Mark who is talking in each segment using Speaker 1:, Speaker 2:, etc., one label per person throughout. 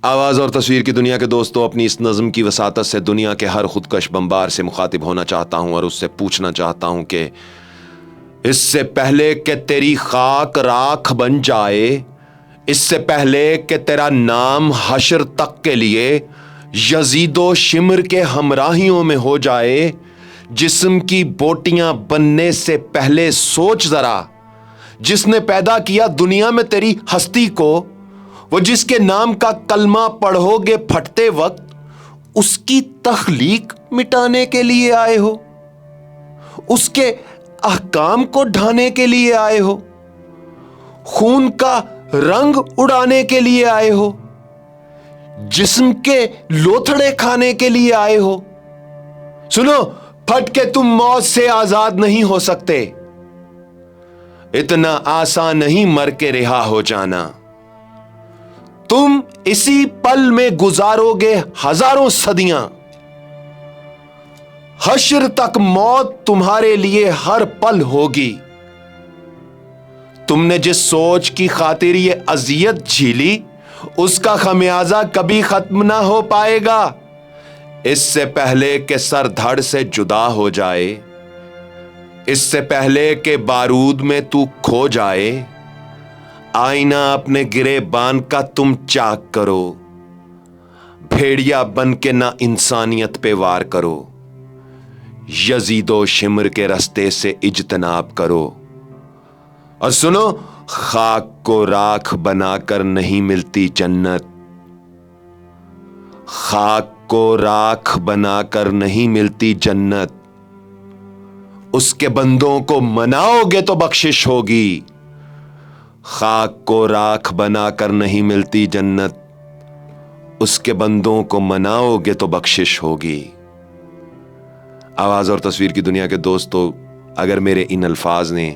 Speaker 1: آواز اور تصویر کی دنیا کے دوستوں، اپنی اس نظم کی وساطت سے دنیا کے ہر خودکش بمبار سے مخاطب ہونا چاہتا ہوں اور اس سے پوچھنا چاہتا ہوں کہ اس سے پہلے کہ تیری خاک راکھ بن جائے، اس سے پہلے کہ تیرا نام حشر تک کے لیے یزید و شمر کے ہمراہیوں میں ہو جائے، جسم کی بوٹیاں بننے سے پہلے سوچ ذرا، جس نے پیدا کیا دنیا میں تیری ہستی کو، وہ جس کے نام کا کلمہ پڑھو گے پھٹتے وقت، اس کی تخلیق مٹانے کے لیے آئے ہو، اس کے احکام کو ڈھانے کے لیے آئے ہو، خون کا رنگ اڑانے کے لیے آئے ہو، جسم کے لوتھڑے کھانے کے لیے آئے ہو۔ سنو، پھٹ کے تم موت سے آزاد نہیں ہو سکتے، اتنا آسان نہیں مر کے رہا ہو جانا۔ تم اسی پل میں گزارو گے ہزاروں صدیاں، حشر تک موت تمہارے لیے ہر پل ہوگی۔ تم نے جس سوچ کی خاطر یہ اذیت جھیلی، اس کا خمیازہ کبھی ختم نہ ہو پائے گا۔ اس سے پہلے کہ سر دھڑ سے جدا ہو جائے، اس سے پہلے کہ بارود میں تو کھو جائے، آئینہ اپنے گریبان کا تم چاک کرو، بھیڑیا بن کے نہ انسانیت پہ وار کرو، یزید و شمر کے رستے سے اجتناب کرو۔ اور سنو، خاک کو راکھ بنا کر نہیں ملتی جنت، خاک کو راکھ بنا کر نہیں ملتی جنت، اس کے بندوں کو مناؤ گے تو بخشش ہوگی۔ خاک کو راکھ بنا کر نہیں ملتی جنت، اس کے بندوں کو مناؤ گے تو بخشش ہوگی۔ آواز اور تصویر کی دنیا کے دوستو، اگر میرے ان الفاظ نے،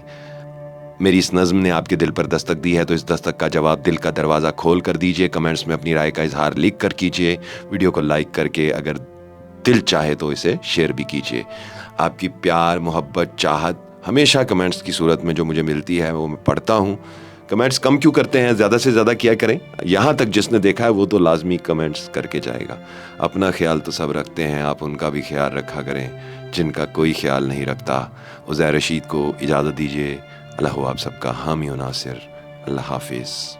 Speaker 1: میری اس نظم نے آپ کے دل پر دستک دی ہے تو اس دستک کا جواب دل کا دروازہ کھول کر دیجئے، کمنٹس میں اپنی رائے کا اظہار لکھ کر کیجئے، ویڈیو کو لائک کر کے اگر دل چاہے تو اسے شیئر بھی کیجئے۔ آپ کی پیار، محبت، چاہت ہمیشہ کمنٹس کی صورت میں جو مجھے ملتی ہے وہ میں پڑھتا ہوں۔ کمنٹس کم کیوں کرتے ہیں؟ زیادہ سے زیادہ کیا کریں۔ یہاں تک جس نے دیکھا ہے وہ تو لازمی کمنٹس کر کے جائے گا۔ اپنا خیال تو سب رکھتے ہیں، آپ ان کا بھی خیال رکھا کریں جن کا کوئی خیال نہیں رکھتا۔ عزیر رشید کو اجازت دیجیے۔ اللہ آپ سب کا حامی و ناصر۔ اللہ حافظ۔